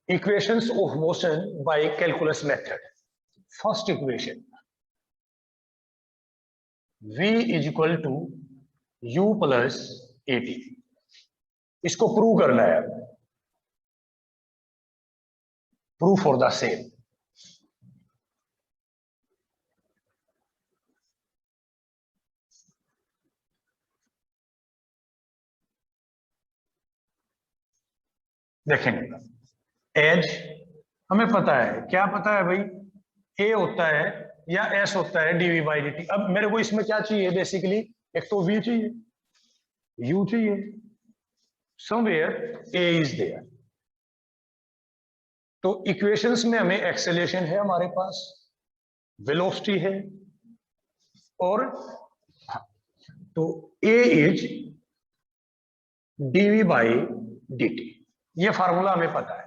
Equations of motion by calculus method. First equation, v is equal to u plus at. इसको prove करना है, prove for the same. देखेंगे as हमें पता है, क्या पता है भाई, ए होता है या एस होता है डीवी बाई डी टी. अब मेरे को इसमें क्या चाहिए बेसिकली, एक तो वी चाहिए, यू चाहिए, समवेयर ए इज देयर. तो इक्वेशंस में हमें एक्सेलरेशन है हमारे पास, वेलोसिटी है, और तो a is dv by d t, ये फार्मूला हमें पता है.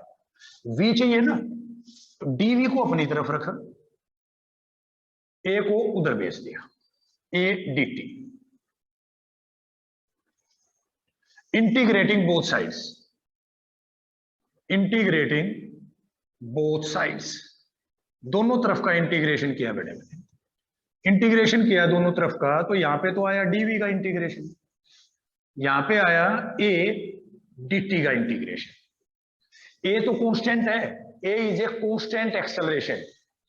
v चाहिए ना, तो dv को अपनी तरफ रखा, a को उधर भेज दिया, a dt. Integrating both sides, integrating both sides, दोनों तरफ का इंटीग्रेशन किया बेटे मैंने. इंटीग्रेशन किया दोनों तरफ का, तो यहां पे तो आया dv का इंटीग्रेशन, यहां पे आया a dt का इंटीग्रेशन. ए तो कांस्टेंट है, ए इज ए कांस्टेंट एक्सेलरेशन.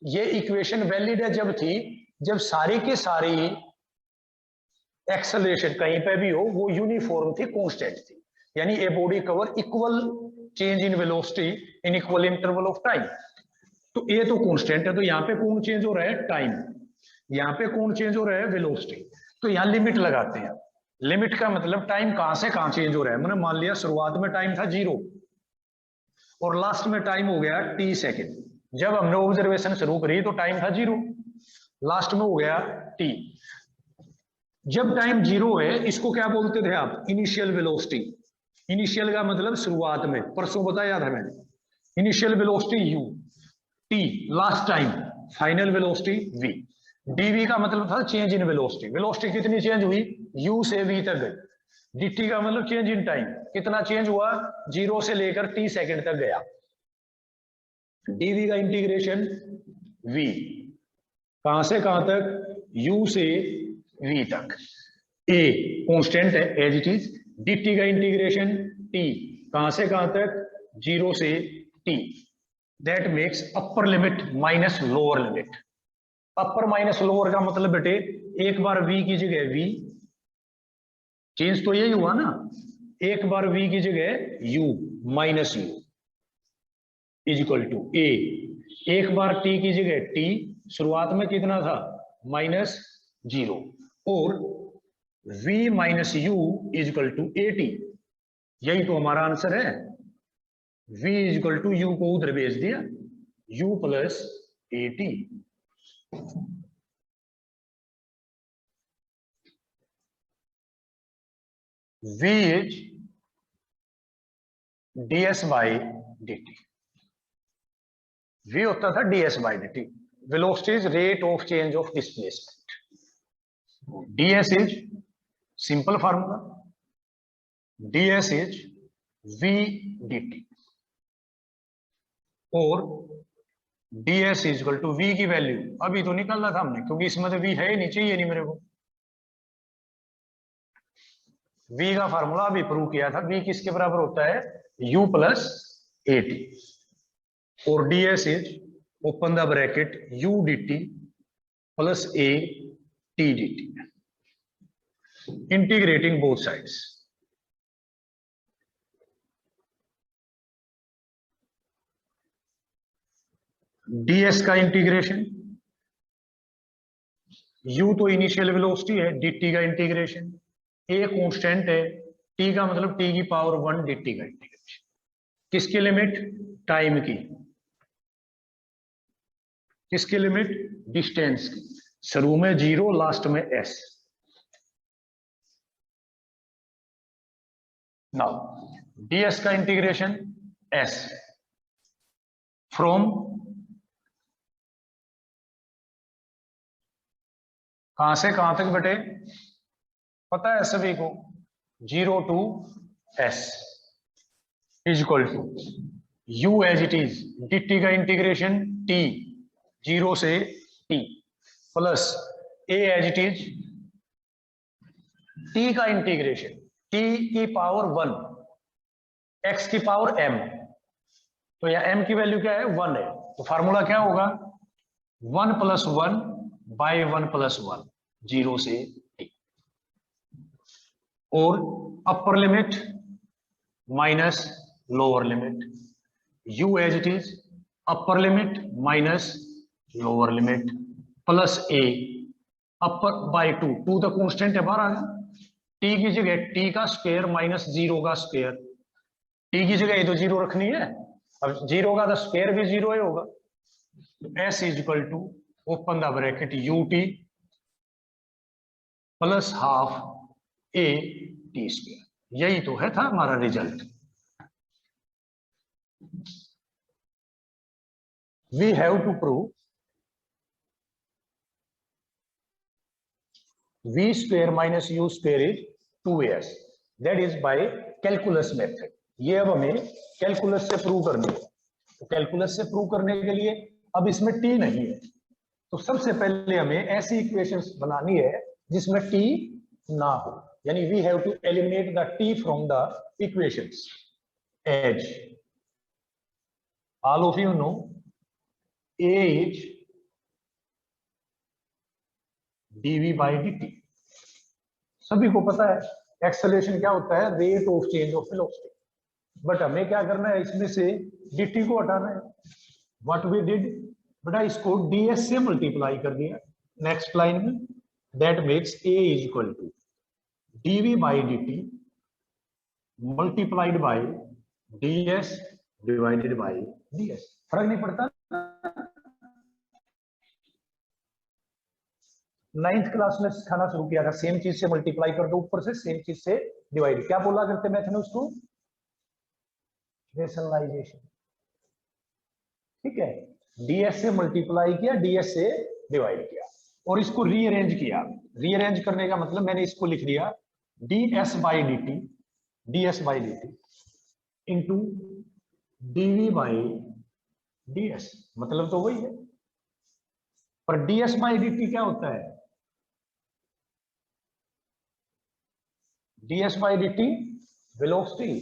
ये इक्वेशन वैलिड है जब थी, जब सारी की सारी एक्सेलरेशन कहीं पे भी हो वो यूनिफॉर्म थी, कांस्टेंट थी. यानी a body cover equal change in velocity in equal interval of time. तो ए तो कांस्टेंट है, तो यहाँ पे कौन चेंज हो रहा है, टाइम. यहाँ पे कौन चेंज हो रहा है, वेलोसिटी. तो यहाँ लिमिट लगाते हैं. लिमिट का मतलब टाइम कहां से कहां चेंज हो रहा है. मैंने मान लिया शुरुआत में टाइम था 0 और लास्ट में टाइम हो गया t सेकेंड. जब हमने ऑब्जर्वेशन शुरू करी तो टाइम था 0, लास्ट में हो गया t. जब टाइम 0 है, इसको क्या बोलते थे आप, इनिशियल वेलोसिटी. इनिशियल का मतलब शुरुआत में, परसों बताया था मैंने. Initial velocity u, t last time, final velocity v. dv का मतलब था चेंज इन वेलोसिटी. वेलोसिटी कितनी चेंज हुई, u से v तक गई. dt का मतलब चेंज इन टाइम, कितना चेंज हुआ, 0 से लेकर t सेकेंड तक गया. dv का इंटीग्रेशन v, कहां से कहां तक, u से v तक. a कांस्टेंट है एज इट इज. dt का इंटीग्रेशन t, कहां से कहां तक, 0 से t. That makes upper limit minus lower limit. Upper minus lower का मतलब बेटे, एक बार v की जगह v, चेंज तो यही हुआ ना, एक बार v की जगह u minus u is equal to a. एक बार t की जगह t, शुरुआत में कितना था, -0, और v minus u is equal to at. यही तो हमारा आंसर है. v is equal to u को उधर भेज दिया, u plus at. v is ds by dt. v होता था ds by dt. velocity is rate of change of displacement. ds is simple formula, ds is v dt, और ds is equal to v की value अभी तो निकालना था हमने, क्योंकि इसमें तो v है ही नहीं, चाहिए नहीं मेरे को. v का फार्मूला अभी प्रूव किया था. v किसके बराबर होता है, u प्लस at, और ds is open the bracket u dt plus a t dt. Integrating both sides. ds का इंटीग्रेशन, u तो इनिशियल वेलोसिटी है, dt का इंटीग्रेशन, a कांस्टेंट है, t का मतलब t की पावर 1 dt का इंटीग्रेशन. किसकी लिमिट, टाइम की. किसकी लिमिट, डिस्टेंस की. शुरू में 0, लास्ट में s. नाउ ds का इंटीग्रेशन s फ्रॉम, कहां से कहां तक बेटे, पता है सभी को, 0 to s is equal to u as it is, dt का इंटीग्रेशन t 0 से t plus a as it is t का इंटीग्रेशन t की पावर 1 x की पावर m, तो यह m की वैल्यू क्या है 1 है, तो फार्मूला क्या होगा 1 + 1 बाई 1 + 1 0 से t, और upper limit minus lower limit u as it is upper limit minus lower limit plus a upper by 2, 2 तो कांस्टेंट है बाहर आ गया, t की जगह t का स्क्वायर माइनस 0 का स्क्वायर, t की जगह ये तो 0 रखनी है, अब 0 का तो स्क्वायर भी 0 ही होगा, तो s equal to open the bracket ut plus half a t square, यही तो है था हमारा result. We have to prove v square minus u square is 2as, that is by calculus method। ये अब हमें कैलकुलस से प्रूव करनी है, तो कैलकुलस से प्रूव करने के लिए अब इसमें t नहीं है, तो सबसे पहले हमें ऐसी इक्वेशंस बनानी है जिसमें t ना हो, यानी we have to eliminate the t from the equations as all of you know a is dv by dt, सभी को पता है एक्सेलरेशन क्या होता है rate of change of velocity, but हमें क्या करना है इसमें से dt को हटाना है, व्हाट वी डिड बेटा इसको ds से मल्टीप्लाई कर दिया नेक्स्ट लाइन में, that makes a is equal to dv by dt multiplied by ds divided by ds, फर्क नहीं पड़ता। 9th क्लास में सिखाना शुरू किया था, सेम चीज से मल्टीप्लाई कर दो ऊपर से, सेम चीज से डिवाइड, क्या बोला करते मैथ में उसको रेशनलाइजेशन, ठीक है, ds से मल्टीप्लाई किया ds से डिवाइड किया और इसको रीअरेंज किया, रीअरेंज करने का मतलब मैंने इसको लिख दिया ds by dt into dv by ds, मतलब तो वही है, पर ds बाई dt क्या होता है, ds by dt velocity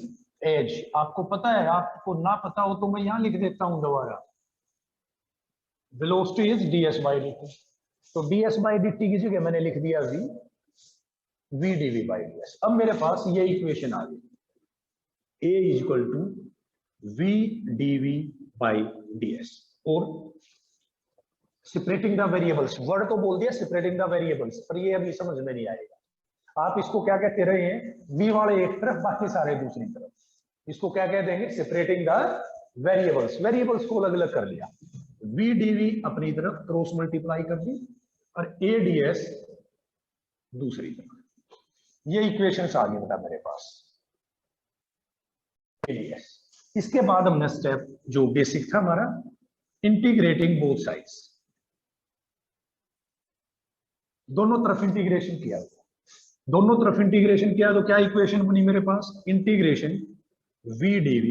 as, आपको पता है, आपको ना पता हो तो मैं यहां लिख देता हूं दोबारा, velocity is ds by dt, तो ds बाई dt की जगह मैंने लिख दिया v dv बाई ds। अब मेरे पास ये इक्वेशन आ गई a is equal to v dv by ds, और सेपरेटिंग द वेरिएबल्स, वर्ड तो बोल दिया सेपरेटिंग द वेरिएबल्स, पर ये अभी समझ में नहीं आएगा, आप इसको क्या कहते रहे हैं v वाले एक तरफ बाकी सारे दूसरी तरफ, इसको क्या कह देंगे सेपरेटिंग द वेरिएबल्स, वेरिएबल्स को अलग अलग कर लिया, v dv अपनी तरफ क्रॉस मल्टीप्लाई कर दी और a ds दूसरी तरफ, ये इक्वेशंस आ गई बेटा मेरे पास ds। इसके बाद हमने स्टेप जो बेसिक था हमारा इंटीग्रेटिंग बोथ साइड्स, दोनों तरफ इंटीग्रेशन किया, दोनों तरफ इंटीग्रेशन किया तो क्या इक्वेशन बनी मेरे पास integration v dv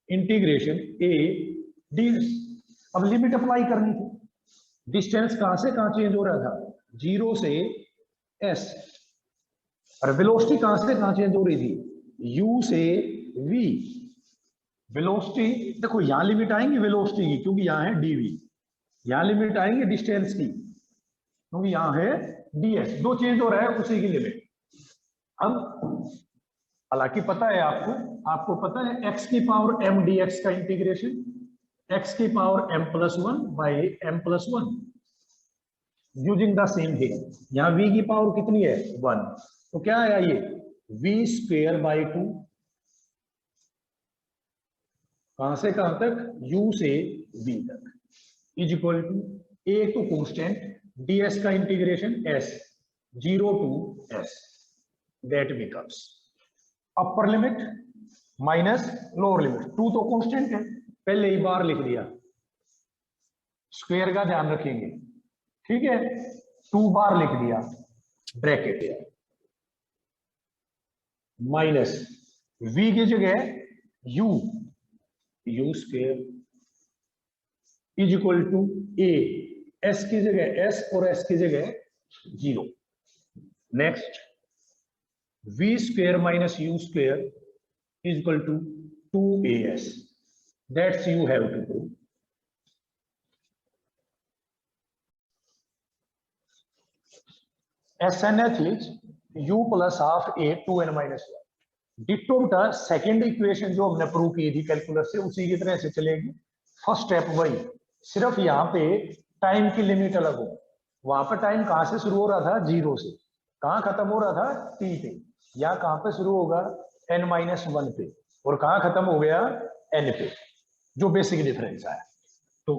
integration a ds। अब लिमिट अप्लाई करनी थी, डिस्टेंस कहां से कहां चेंज हो रहा था 0 से s, और वेलोसिटी कहां से कहां चेंज हो रही थी u से v, वेलोसिटी देखो यहां लिमिट आएंगी वेलोसिटी की क्योंकि यहां है dv, यहां लिमिट आएंगे डिस्टेंस की क्योंकि यहां है ds, दो चेंज हो रहा है उसी की लिमिट। अब हालांकि पता है आपको पता है x की पावर m dx का इंटीग्रेशन x की power m+1 by m+1 using the same thing, यहां v की पावर कितनी है 1, तो क्या आया ये v स्क्वायर बाई 2, कहां से कहां तक u से v तक, is equal to a to constant ds का integration s 0 to s, that becomes upper limit minus lower limit, 2 तो कांस्टेंट है पहले ही बार लिख दिया, स्क्वायर का ध्यान रखेंगे, ठीक है, 2 बार लिख दिया ब्रैकेट माइनस v की जगह u u square is equal to a, s की जगह एस और एस की जगह 0। Next v square minus u square is equal to 2as, that's you have to prove. SNF is u plus half a 2n minus 1। Ditto बेटा second equation जो हमने prove की थी कैलकुलस से उसी की तरह से चलेगी। फर्स्ट स्टेप वही, सिर्फ यहाँ पे टाइम की लिमिट अलग हो। वहां पर टाइम कहां से शुरू हो रहा था, 0 से, कहां खत्म हो रहा था, t पे। या कहां पे शुरू होगा, n-1 पे, और कहां खत्म हो गया, n पे, जो बेसिक डिफरेंस आया। तो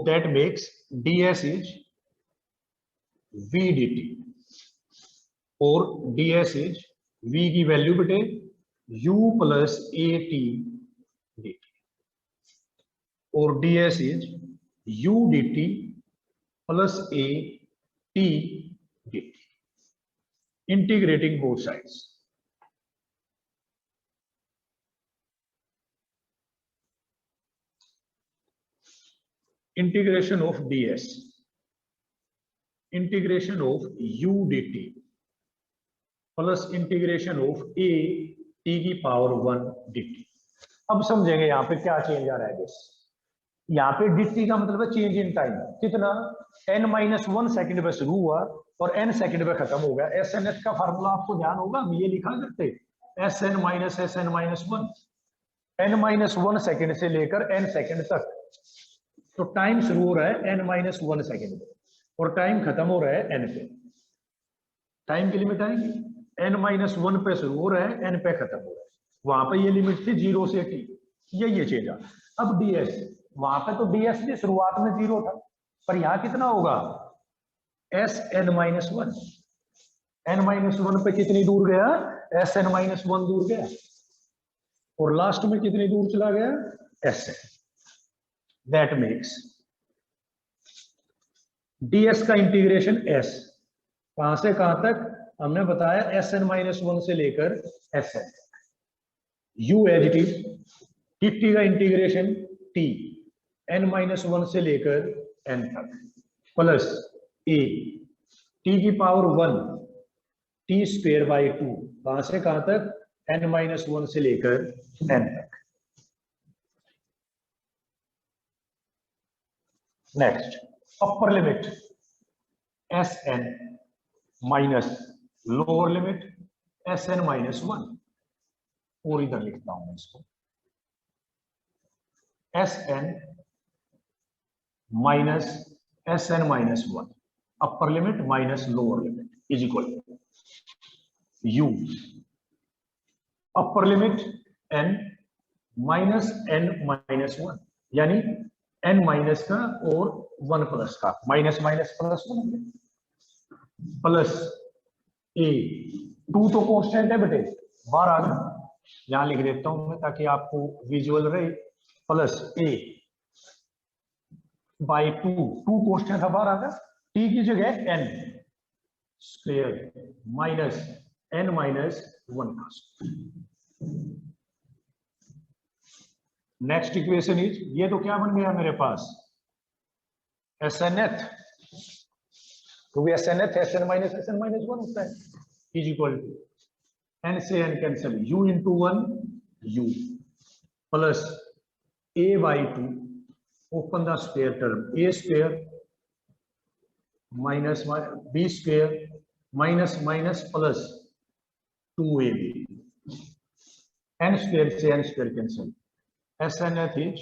that makes ds is v dt, और ds इज v की वैल्यू बेटे u plus A T dt, और ds is u dt plus A T dt, integrating both sides. Integration of ds, integration of u dt plus integration of A T की power 1 dt। अब समझेंगे यहाँ पे क्या change आ रहा है। बस यहाँ पे dt का मतलब है चेंज इन टाइम, कितना, n-1 सेकंड पे शुरू हुआ और n सेकंड पे खत्म हो गया। SNF का फार्मूला आपको ध्यान होगा, हम ये लिखा करते Sn minus Sn-1, n-1 second से लेकर n सेकंड तक। तो टाइम शुरू हो रहा है n-1 सेकंड पे और टाइम खत्म हो रहा है n पे। टाइम की लिमिट आएगी, n-1 पे शुरू हो रहा है, n पे खत्म हो रहा है। वहां पे ये लिमिट थी 0 से t, ये चेंज आ। अब ds, वहां पे तो ds भी शुरुआत में 0 था, पर यहां कितना होगा, Sn-1, n-1 पे कितनी दूर गया, Sn-1 दूर गया, और लास्ट में कितनी दूर चला गया, Sn। दैट मेक्स ds का इंटीग्रेशन s, कहां से कहां तक हमने बताया, Sn-1 से लेकर Sn, u as it is, dt का इंटीग्रेशन t, n-1 से लेकर n तक, प्लस a t की पावर 1 t स्क्वेयर बाई 2, कहां से कहां तक, n-1 से लेकर n तक। Next upper limit Sn minus lower limit Sn-1, और इधर लिखता हूं इसको, Sn minus Sn-1, upper limit minus lower limit is equal u, upper limit n minus n-1, यानी n माइनस का और 1 प्लस का, minus minus plus 1, plus a, 2 तो कांस्टेंट है बेटे, बाहर आ गया, यहां लिख देता हूं मैं ताकि आपको विजुअल रहे, प्लस a बाई 2, 2 कांस्टेंट बाहर आ गया, t की जगह n स्क्वायर माइनस n-1 का। नेक्स्ट इक्वेशन इज, ये तो क्या बन गया मेरे पास, SNF, क्योंकि SNF Sn-1 होता है, इज इक्वल टू n से n cancel, u into 1 u plus a by 2, open the square term, a square minus b square minus minus plus 2ab, n square से n square cancel, SNF is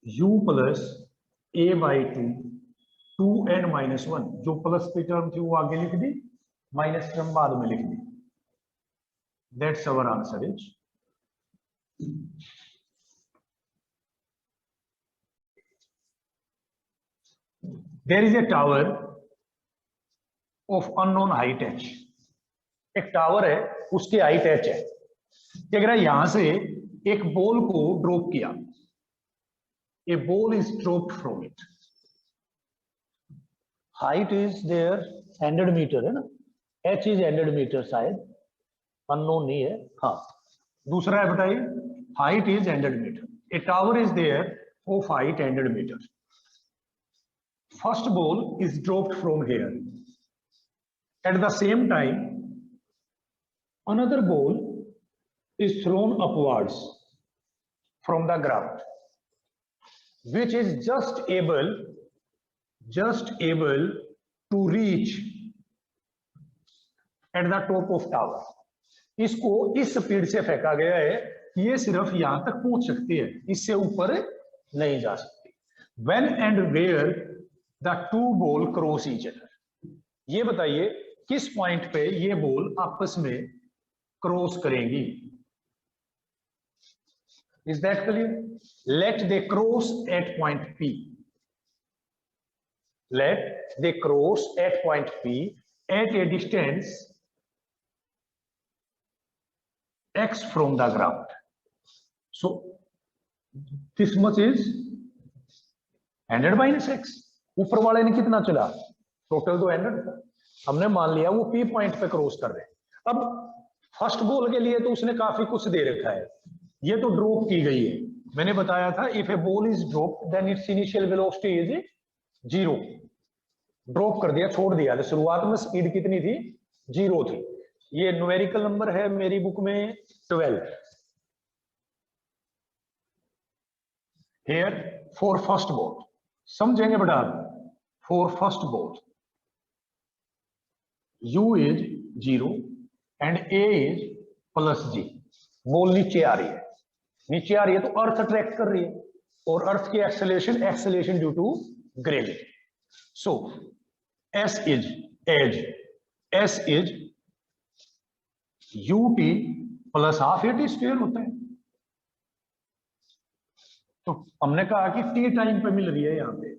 u plus a by 2 2n-1, जो plus की term थी वो आगे लिख दी, minus term बाद में लिख दी। That's our answer is, there is a tower of unknown height h, एक टावर है उसकी हाइट h है, कि अगर यहां से एक बॉल को ड्रॉप किया, a ball is dropped from it, height is there 100 metre है ना, h इज 100 मीटर, शायद अननोन नहीं है, हाँ दूसरा है बताइए, height is 100 metre, a tower is there of height 100 metre, first ball is dropped from here, at the same time another ball is thrown upwards from the ground, which is just able to reach at the top of tower. इसको इस speed से फेंका गया है कि ये सिर्फ यहां तक पहुंच सकती है, इससे ऊपर नहीं जा सकती. When and where the two ball cross each other, ये बताइए किस पॉइंट पे ये बॉल आपस में क्रॉस करेंगी. Is that clear? Let they cross at point P. Let they cross at point P at a distance x from the ground. So this much is 100 minus x. ऊपर वाले ने कितना चला, टोटल तो 100 था. हमने मान लिया वो P पॉइंट पे क्रॉस कर रहे हैं. अब फर्स्ट बॉल के लिए तो उसने काफी कुछ दे रखा है, ये तो ड्रॉप की गई है. मैंने बताया था if a ball is drop then its initial velocity is 0. Drop कर दिया, छोड़ दिया, तो शुरुआत में स्पीड कितनी थी, 0 थी. ये न्यूमेरिकल नंबर है मेरी बुक में 12. हियर फॉर फर्स्ट बॉल, समझेंगे बेटा, for first ball u is 0 and a is plus g. Ball नीचे आ रही है, नीचे आ रही है तो अर्थ अट्रैक्ट कर रही है, और अर्थ की acceleration due to gravity. So s is ut plus half at square होता है. तो हमने कहा कि t टाइम पे मिल रही है. यहां पे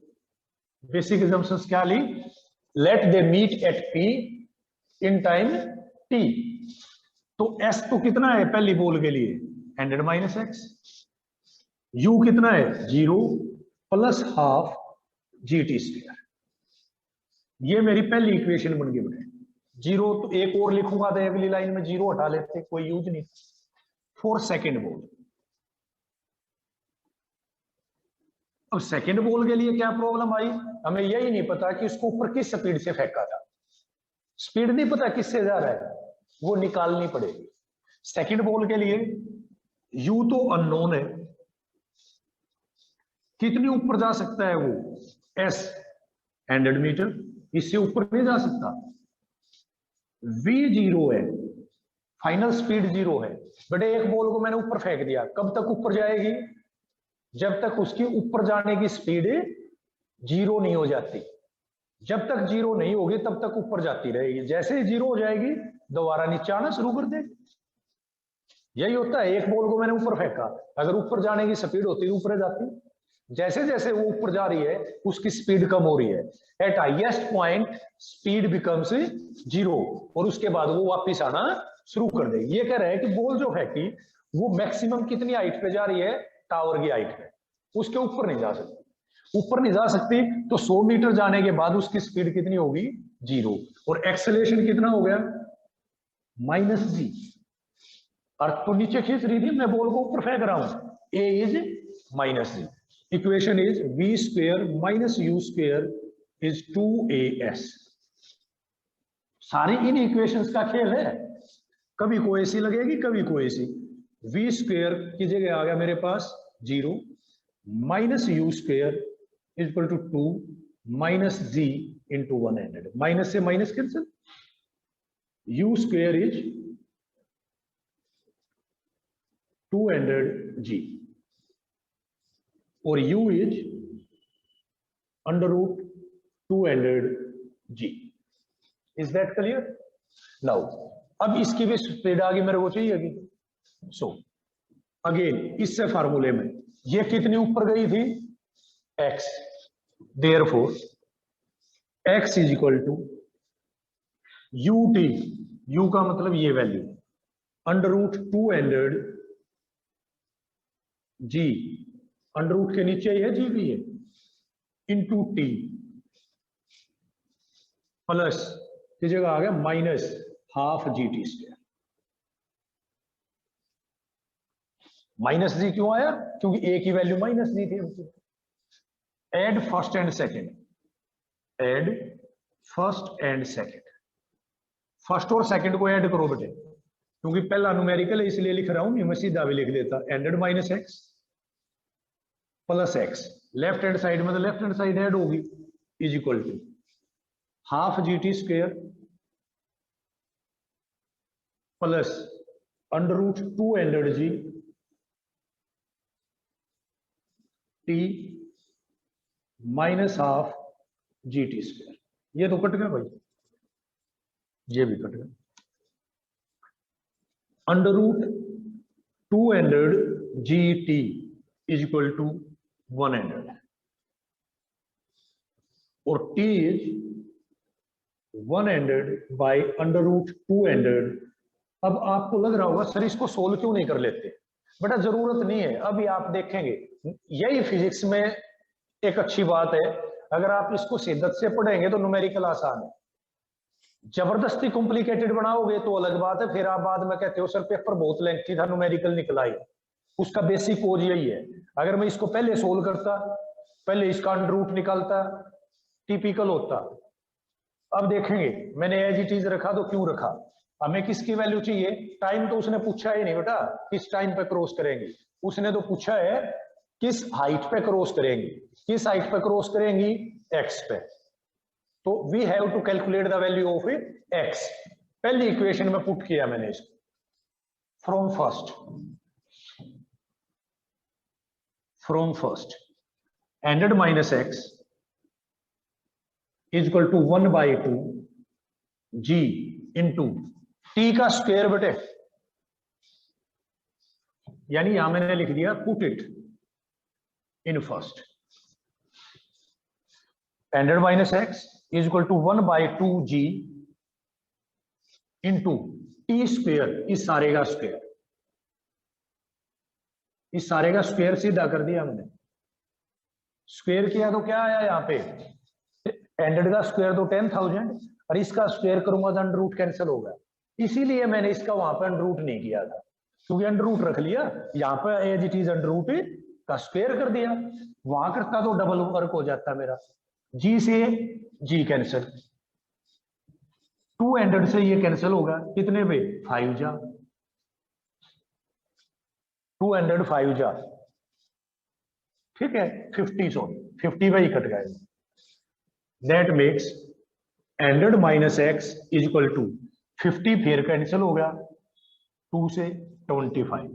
बेसिक assumptions क्या ली, let they meet at p in time t. तो s तो कितना है पहली बॉल के लिए 100 माइनस एक्स, u कितना है 0 प्लस हाफ gt स्क्वायर. ये मेरी पहली इक्वेशन बन गई बेटे. 0 तो एक और लिखूंगा तो अगली लाइन में 0 हटा लेते, कोई यूज नहीं. फॉर सेकेंड बॉल, अब सेकेंड बॉल के लिए क्या प्रॉब्लम आई, हमें यही नहीं पता कि उसको ऊपर किस स्पीड से फेंका था. स्पीड नहीं पता किससे जा रहा है, वो निकालनी पड़ेगी. सेकंड बॉल के लिए u तो अननोन है, कितनी ऊपर जा सकता है वो, s 100 मीटर, इससे ऊपर नहीं जा सकता. v 0 है, फाइनल स्पीड 0 है. बेटे एक बॉल को मैंने ऊपर फेंक दिया, कब तक ऊपर जाएगी, जब तक उसकी ऊपर जाने की स्पीड 0 नहीं हो जाती. जब तक 0 नहीं होगी तब तक ऊपर जाती रहेगी, जैसे ही 0 हो जाएगी दोबारा नीचे आना शुरू कर देगी. यही होता है, एक बॉल को मैंने ऊपर फेंका, अगर ऊपर जाने की स्पीड होती ऊपर जाती, जैसे जैसे वो ऊपर जा रही है उसकी स्पीड कम हो रही है. Eight highest point speed becomes 0 और उसके बाद वो वापिस आना शुरू कर देगी. ये कह रहे हैं कि बॉल जो फेंकी वो मैक्सिमम कितनी हाइट पे जा रही है, टावर की हाइट पे, उसके ऊपर नहीं जा सकती. ऊपर नहीं जा सकती तो 100 मीटर जाने के बाद उसकी स्पीड कितनी होगी, 0, और एक्सेलरेशन कितना हो गया, माइनस g. अर्थ तो नीचे खींच रही थी, मैं बॉल को ऊपर फेंक रहा हूं. a is minus g. Equation is v square minus u square is 2as. सारी इन इक्वेशंस का खेल है, कभी कोई ऐसी लगेगी कभी कोई ऐसी. v स्क्वायर की जगह आ गया मेरे पास 0 minus u square is equal to 2 minus g into 100. Minus से minus cancel, u square is 200g और u इज under root 200g. Is that clear? Now अब इसकी भी स्पीड आगे मेरे को चाहिए. सो अगेन इससे फार्मूले में ये कितनी ऊपर गई थी, x. Therefore x is equal to ut, u का मतलब ये value, under root 200 g, under root के नीचे ही है g भी है, इंटू t प्लस की जगह आ गया minus half gt square. Minus g क्यों आया? क्योंकि ए की वैल्यू माइनस जी थी हमसे। Add first and second, add first and second, first और सेकेंड को ऐड करो बेटे, क्योंकि पहला न्यूमेरिकल है इसलिए लिख रहा हूं, मैं सीधा भी लिख देता hundred minus x plus x, left hand side में तो लेफ्ट हैंड साइड ऐड होगी, is equal to half g t square plus under root 2 hundred g t minus half g t square. ये तो कट गया भाई, ये भी cut गया। Under root 2 hundred g t is equal to 1 hundred और टी is 1 hundred by under root 2 hundred. अब आपको लग रहा होगा सर इसको सोल्व क्यों नहीं कर लेते? बेटा जरूरत नहीं है, अभी आप देखेंगे। यही फिजिक्स में एक अच्छी बात है, अगर आप इसको शिद्दत से पढ़ेंगे तो न्यूमेरिकल आसान है, जबरदस्ती कॉम्प्लिकेटेड बनाओगे तो अलग बात है, फिर आप बाद में कहते हो सर पेपर बहुत लेंथी था न्यूमेरिकल निकला ही। उसका बेसिक कोज यही है, अगर मैं इसको पहले सोल्व करता, पहले इसका अंडर रूट निकालता, टिपिकल होता। अब देखेंगे मैंने एज इट इज रखा, तो क्यों रखा? हमें किसकी वैल्यू चाहिए? टाइम तो उसने पूछा ही नहीं बेटा किस टाइम पे क्रॉस करेंगे, उसने तो पूछा है किस हाइट पे क्रॉस करेंगी। किस हाइट पे क्रॉस करेंगी? एक्स पे। तो we have to calculate the value of x. पहली इक्वेशन में पुट किया मैंने इसको, from first ended minus x is equal to 1/2 g into t का स्क्वायर बेटे, यानी यहां मैंने लिख दिया put it in first, ended minus x is equal to 1/2 g into t square, इस सारे का स्क्वायर, इस सारे का स्क्वायर सीधा कर दिया मैंने। स्क्वायर किया तो क्या आया यहाँ पे? एंडेड का स्क्वायर तो 10,000 और इसका स्क्वायर करूंगा तो अंडर रूट कैंसिल होगा, इसीलिए मैंने इसका वहां पे अंडर रूट नहीं किया था, क्योंकि अंडर रूट रख लिया, यहाँ पे as it is under root का स्क्वायर कर दिया। वहां करता तो डबल वर्क हो जाता मेरा, जी से जी कैंसिल, 2 एंडेड से ये कैंसिल होगा, कितने पे? 5 जा, 2 एंडेड 5 जा, ठीक है 50, सॉरी 50 पे ही कट गए। That makes hundred minus x is equal to 50, फिर कैंसिल हो गया 2 से 25,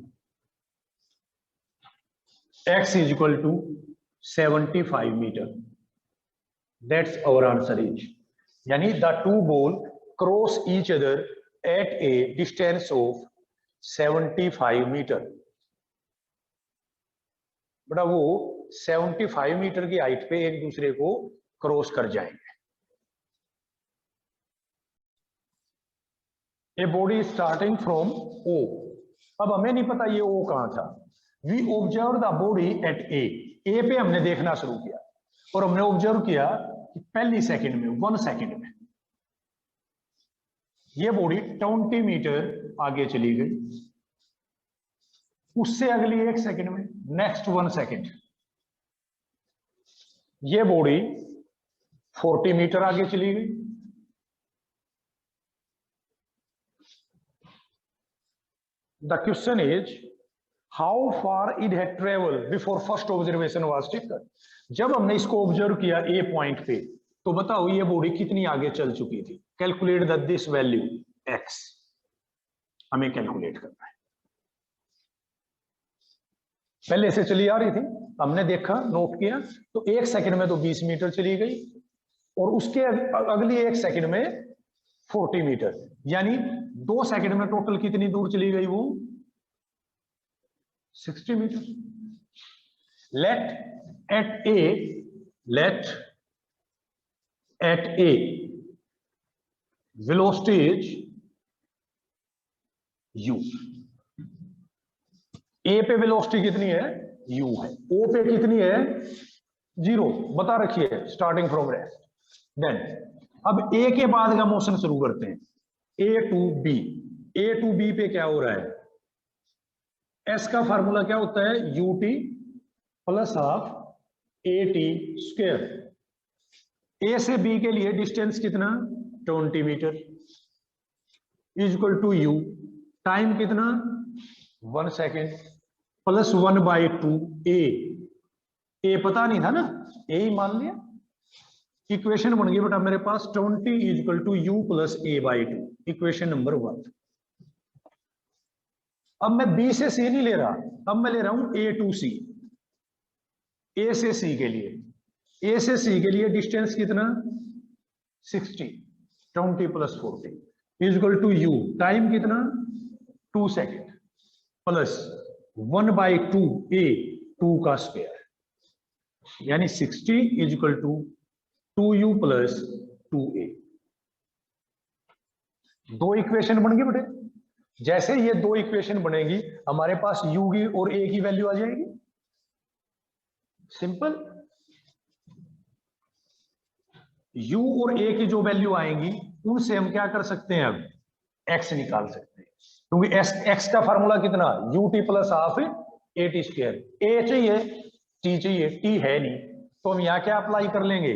x is equal to 75 metre. That's our answer is, यानी the two ball cross each other at a distance of 75 metre. बड़ा वो 75 मीटर की height पे एक दूसरे को क्रॉस कर जाएंगे। A body starting from O, अब हमें नहीं पता ये ओ कहां था। We observe the body at A, A पे हमने देखना शुरू किया और हमने ऑब्जर्व किया कि पहली सेकंड में 1 सेकंड में ये बॉडी 20 मीटर आगे चली गई, उससे अगली 1 सेकंड में नेक्स्ट 1 सेकंड ये बॉडी 40 मीटर आगे चली गई। The question is how far it had traveled before first observation was taken। जब हमने इसको ऑब्जर्व किया ए पॉइंट पे, तो बताओ ये बॉडी कितनी आगे चल चुकी थी। Calculate the this value x, हमें कैलकुलेट करना है। पहले से चली आ रही थी, हमने देखा नोट किया, तो 1 सेकंड में तो 20 मीटर चली गई और उसके अगली 1 सेकंड में 40 मीटर, यानी 2 सेकंड में टोटल कितनी दूर चली गई वो? 60 metre. Let at a velocity is u, a पे वेलोसिटी कितनी है? u है। ओ पे कितनी है? 0 बता रखी है स्टार्टिंग फ्रॉम रेस्ट। देन अब ए के बाद का मोशन शुरू करते हैं, A to B. A to B पे क्या हो रहा है? एस का फार्मूला क्या होता है, ut plus half a t square. A से बी के लिए डिस्टेंस कितना 20 metre is equal to u, time कितना 1 सेकेंड प्लस 1/2 ए पता नहीं था ना, ए ही मान लिया। इक्वेशन बन गई बेटा मेरे पास 20 is equal to u plus a/2, equation number 1। अब मैं बी से सी नहीं ले रहा, अब मैं ले रहा हूं ए टू सी। ए से सी के लिए, ए से सी के लिए डिस्टेंस कितना 60, 20 plus 40 is equal to u, time कितना 2 सेकेंड प्लस 1/2 ए 2 का स्क्वायर, यानी 60 is equal to 2u plus 2a। दो इक्वेशन बन गई बेटे। जैसे ये दो इक्वेशन बनेगी हमारे पास u की और a की वैल्यू आ जाएगी, सिंपल। u और a की जो वैल्यू आएंगी उनसे हम क्या कर सकते हैं, अब x निकाल सकते हैं, क्योंकि x का फार्मूला कितना ut plus half a t square. a चाहिए t चाहिए, t है नहीं, तो हम यहां क्या अप्लाई कर लेंगे,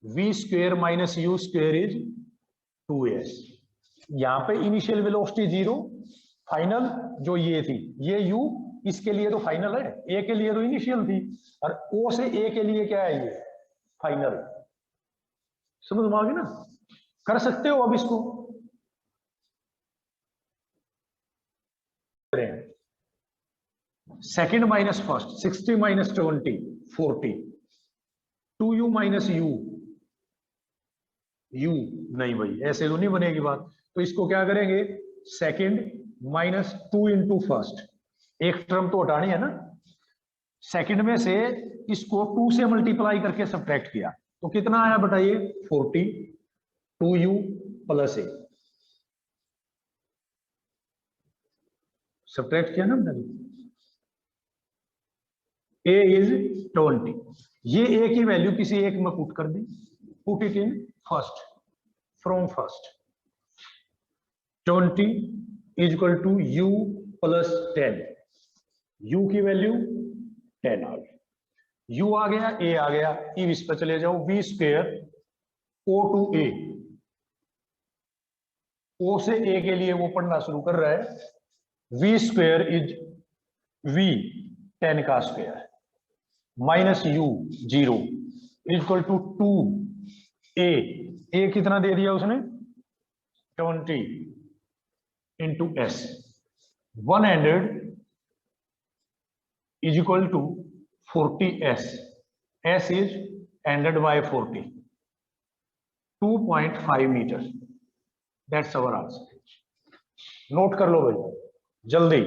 v square minus you square is 2s। यहां पे इनिशियल वेलोसिटी 0, फाइनल जो ये थी ये u, इसके लिए तो फाइनल है, a के लिए तो इनिशियल थी, और o से a के लिए क्या है, ये फाइनल। समझ में आ गई ना, कर सकते हो अब इसको। Second minus first, 60 minus 20 40, 2u minus you, you नहीं भाई ऐसे तो नहीं बनेगी बात, तो इसको क्या करेंगे, सेकंड माइनस 2 इंटू फर्स्ट, एक टर्म तो हटानी है ना, सेकंड में से इसको 2 से मल्टीप्लाई करके सब्ट्रैक्ट किया तो कितना आया बताइए 40, 2u प्लस ए, सब्ट्रैक्ट किया ना हमने, a इज 20, ये a की वैल्यू किसी एक में पुट कर दी, put it in first, from first 20 is equal to u plus 10, u की वैल्यू 10 आ गई, u आ गया, a आ गया, अब इस पर चले जाओ, v square o to a, o से a के लिए वो पढ़ना शुरू कर रहा है, v स्क्वायर इज v 10 का square minus u 0 equal to 2a कितना दे दिया उसने 20 into s, 100 is equal to 40s, s is 100 by 40, 2.5 metre, that's our answer. Note कर लो भाई जल्दी।